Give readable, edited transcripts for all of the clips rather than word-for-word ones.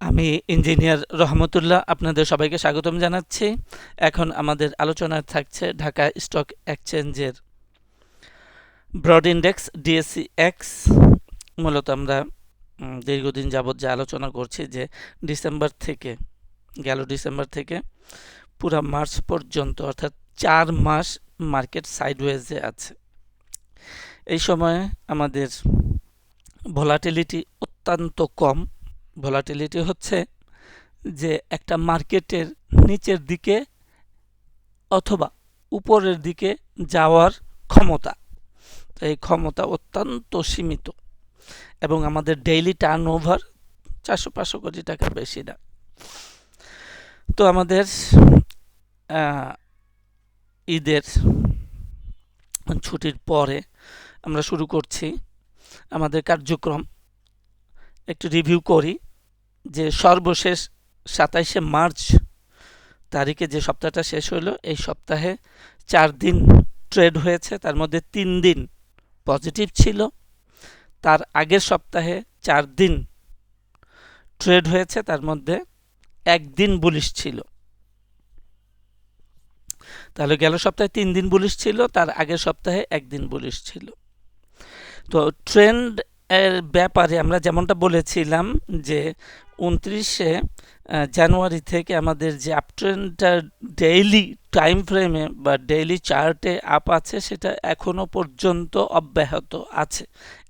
আমি ইঞ্জিনিয়ার রহমতুল্লাহ আপনাদের সবাইকে স্বাগতম জানাচ্ছি। এখন আমাদের আলোচনায় থাকছে ঢাকা স্টক এক্সচেঞ্জের ব্রড ইন্ডেক্স ডিএসসি এক্স। মূলত আমরা দীর্ঘদিন যাবৎ যে আলোচনা করছি যে ডিসেম্বর থেকে পুরা মার্চ পর্যন্ত অর্থাৎ 4 মাস মার্কেট সাইডওয়েজে আছে। এই সময়ে আমাদের ভলাটিলিটি অত্যন্ত কম। ভলাটিলিটি হচ্ছে যে একটা মার্কেটের নিচের দিকে অথবা উপরের দিকে যাওয়ার ক্ষমতা, এই ক্ষমতা অত্যন্ত সীমিত এবং আমাদের ডেইলি টার্নওভার 400-500 কোটি টাকার বেশি না। তো আমাদের ঈদের ছুটির পরে আমরা শুরু করছি আমাদের কার্যক্রম। একটু রিভিউ করি যে সর্বশেষ 27শে মার্চ তারিখে যে সপ্তাহটা শেষ হলো, এই সপ্তাহে 4 দিন ট্রেড হয়েছে, তার মধ্যে 3 দিন পজিটিভ ছিল। তার আগের সপ্তাহে 4 দিন ট্রেড হয়েছে, তার মধ্যে 1 দিন বুলিশ ছিল। তাহলে গেল সপ্তাহে 3 দিন বুলিশ ছিল, তার আগের সপ্তাহে 1 দিন বুলিশ ছিল। তো ট্রেন্ড এর ব্যাপারে আমরা যেমনটা বলেছিলাম যে 29শে জানুয়ারি থেকে আমাদের যে আপট্রেন্ডটা ডেইলি টাইম ফ্রেমে বা ডেইলি চার্টে আপ আছে, সেটা এখনো পর্যন্ত অব্যাহত আছে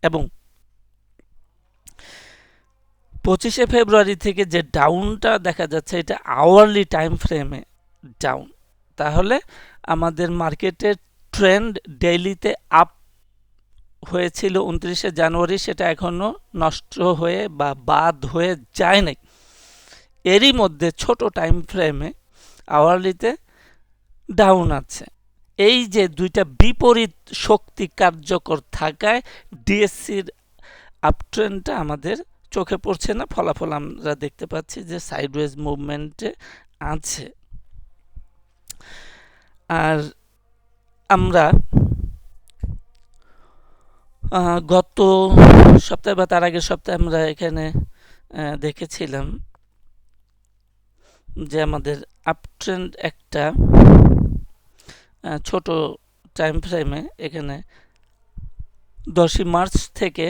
এবং 25শে ফেব্রুয়ারি থেকে যে ডাউনটা দেখা যাচ্ছে এটা আওয়ারলি টাইম ফ্রেমে ডাউন। তাহলে আমাদের মার্কেটের ট্রেন্ড ডেইলিতে আপ হয়েছিল 29শে জানুয়ারি, সেটা এখনো নষ্ট হয়ে বা বাদ হয়ে যায় নাই। এরই মধ্যে ছোট টাইম ফ্রেমে আওয়ারলিতে ডাউন আছে। এই যে দুইটা বিপরীত শক্তি কার্যকর থাকায় ডিএসসির আপট্রেন্ডটা আমাদের চোখে পড়ছে না, ফলাফল আমরা দেখতে পাচ্ছি যে সাইডওয়েজ মুভমেন্টে আছে। আর আমরা গত সপ্তাহে বা তার আগের সপ্তাহে আমরা এখানে দেখেছিলাম যে আমাদের আপট্রেন্ড একটা ছোট টাইম ফ্রেমে এখানে 10ই মার্চ থেকে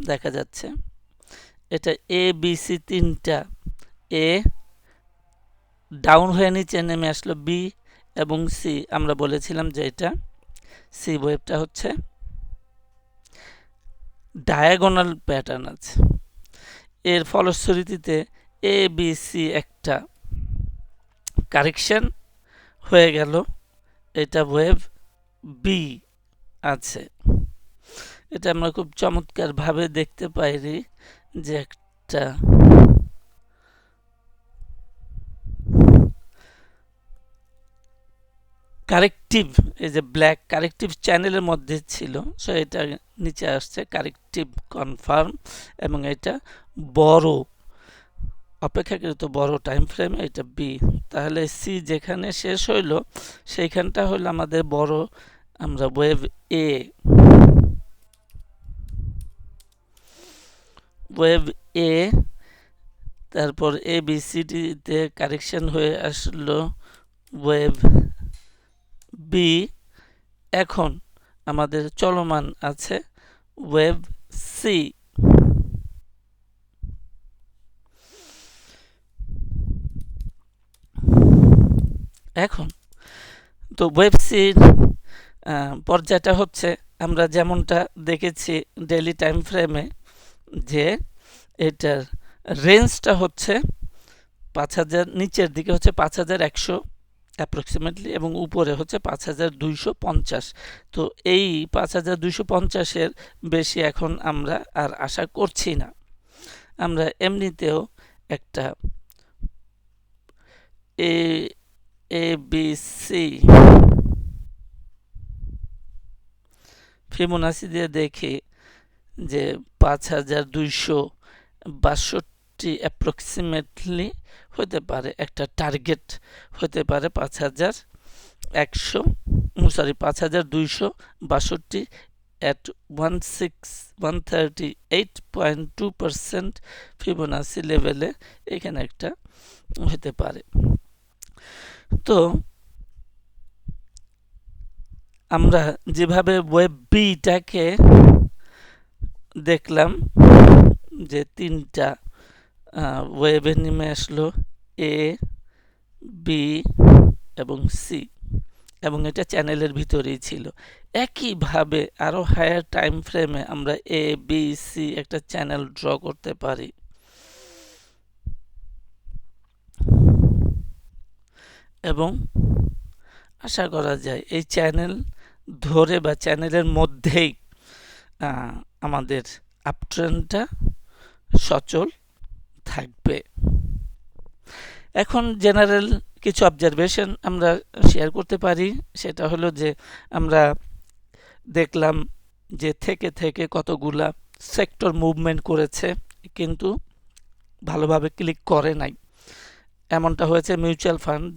দেখা যাচ্ছে এটা এ বি সি তিনটা, এ ডাউন হয়ে নিচে নেমে আসলো, বি এবং সি আমরা বলেছিলাম যে এটা সি ওয়েভটা হচ্ছে ডায়াগোনাল প্যাটার্ন আছে। এর ফলশ্রুতিতে এ বি সি একটা কারেকশন হয়ে গেল, এটা ওয়েভ বি আছে। এটা আমরা খুব চমৎকার ভাবে দেখতে পাইনি যে একটা কারেক্টিভ, এই যে ব্ল্যাক কারেক্টিভ চ্যানেলের মধ্যে ছিল, সো এটা নিচে আসছে কারেক্টিভ কনফার্ম এবং এটা বড়, অপেক্ষাকৃত বড় টাইম ফ্রেম, এটা বি। তাহলে সি যেখানে শেষ হইল সেইখানটা হলো আমাদের বড়, আমরা ওয়েভ এ, ওয়েভ এ, তারপর এ বি সি ডিতে কারেকশন হয়ে আসলো ওয়েভ বি। এখন আমাদের চলমান আছে ওয়েভ সি। এখন তো ওয়েভ সির পর্যায়টা হচ্ছে আমরা যেমনটা দেখেছি ডেইলি টাইম ফ্রেমে যে এটার রেঞ্জটা হচ্ছে 5000, নিচের দিকে হচ্ছে 5100 অ্যাপ্রক্সিমেটলি এবং উপরে হচ্ছে 5250। তো এই 5250-এর বেশি এখন আমরা আর আশা করছি না। আমরা এমনিতেও একটা এ বি সি ফিবোনাচি দিয়ে দেখি যে 5262 অ্যাপ্রক্সিমেটলি হতে পারে, একটা টার্গেট হতে পারে 5262 at 138.2% ফিবোনাসি লেভেলে এখানে একটা হতে পারে। তো আমরা যেভাবে ওয়েব বিটাকে দেখলাম যে তিনটা ওয়েবে নেমে আসলো, এ, বি এবং সি, এবং এটা চ্যানেলের ভিতরেই ছিল। একইভাবে আরো হায়ার টাইম ফ্রেমে আমরা এ, বি, সি একটা চ্যানেল ড্র করতে পারি। এবং আশা করা যায় এই চ্যানেল ধরে বা চ্যানেলের মধ্যেই আমাদের আপট্রেন্ডটা সচল থাকবে। এখন জেনারেল কিছু অবজারভেশন আমরা শেয়ার করতে পারি। সেটা হলো যে আমরা দেখলাম যে থেকে থেকে কতগুলা সেক্টর মুভমেন্ট করেছে, কিন্তু ভালোভাবে ক্লিক করে নাই। এমনটা হয়েছে মিউচুয়াল ফান্ড,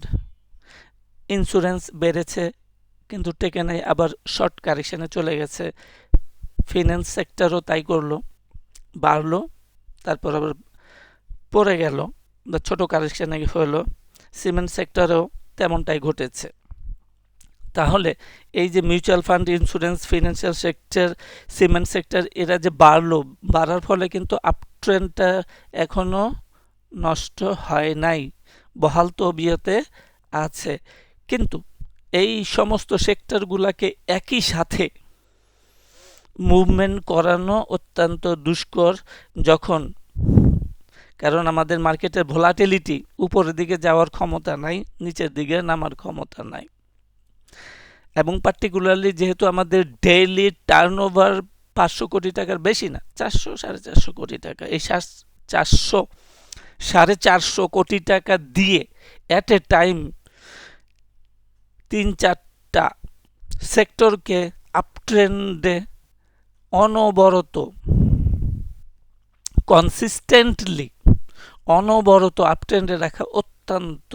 ইন্স্যুরেন্স বেড়েছে কিন্তু টেকে নাই, আবার শর্ট কারেকশনে চলে গেছে। ফিন্যান্স সেক্টরও তাই করলো, বাড়লো তারপর আবার পড়ে গেল বা ছোট কারেকশনে হলো। সিমেন্ট সেক্টরেও তেমনটাই ঘটেছে। তাহলে এই যে mutual fund, insurance, financial sector, cement sector এরা যে বাড়লো, বাড়ার ফলে কিন্তু আপট্রেন্ডটা এখনো নষ্ট হয় নাই, বহাল তবিয়তে আছে। কিন্তু এই সমস্ত সেক্টরগুলোকে একই সাথে মুভমেন্ট করানো অত্যন্ত দুষ্কর, যখন কারণ আমাদের মার্কেটের ভোলাটিলিটি উপরের দিকে যাওয়ার ক্ষমতা নাই, নিচের দিকে নামার ক্ষমতা নাই। এবং পার্টিকুলারলি যেহেতু আমাদের ডেইলি টার্নওভার 500 কোটি টাকার বেশি না, 400 450 কোটি টাকা, এই 400 450 কোটি টাকা দিয়ে অ্যাট এ টাইম 3-4টা সেক্টরকে আপট্রেন্ডে অনবরত কনসিস্টেন্টলি অনবরত আপট্রেন্ডে রাখা অত্যন্ত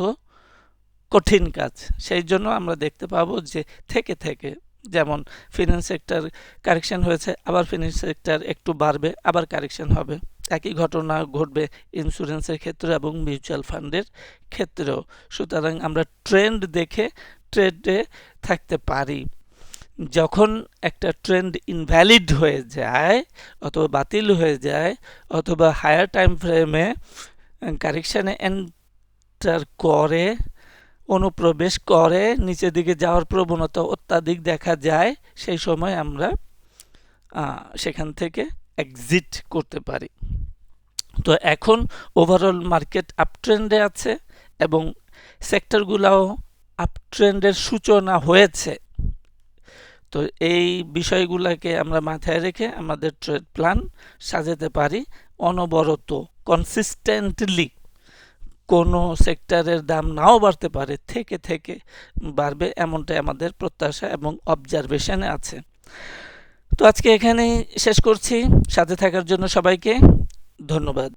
কঠিন কাজ। সেই জন্য আমরা দেখতে পাবো যে থেকে থেকে, যেমন ফিন্যান্স সেক্টর কারেকশন হয়েছে, আবার ফিন্যান্স সেক্টর একটু বাড়বে, আবার কারেকশন হবে। একই ঘটনা ঘটবে ইন্স্যুরেন্সের ক্ষেত্রে এবং মিউচুয়াল ফান্ডের ক্ষেত্রেও। সুতরাং আমরা ট্রেন্ড দেখে ট্রেডে থাকতে পারি। যখন একটা ট্রেন্ড ইনভ্যালিড হয়ে যায় অথবা বাতিল হয়ে যায় অথবা হায়ার টাইম ফ্রেমে কারেকশানে এন্টার করে, অনুপ্রবেশ করে, নিচের দিকে যাওয়ার প্রবণতা অত্যাধিক দেখা যায়, সেই সময় আমরা সেখান থেকে এক্সিট করতে পারি। তো এখন ওভারঅল মার্কেট আপট্রেন্ডে আছে এবং সেক্টরগুলোও আপট্রেন্ডের সূচনা হয়েছে। তো এই বিষয়গুলোকে আমরা মাথায় রেখে আমাদের ট্রেড প্ল্যান সাজাতে পারি। অনবরত কনসিস্টেন্টলি কোনো সেক্টরের দাম নাও বাড়তে পারে, থেকে থেকে বাড়বে, এমনটাই আমাদের প্রত্যাশা এবং অবজারভেশনে আছে। তো আজকে এখানেই শেষ করছি। সাথে থাকার জন্য সবাইকে ধন্যবাদ।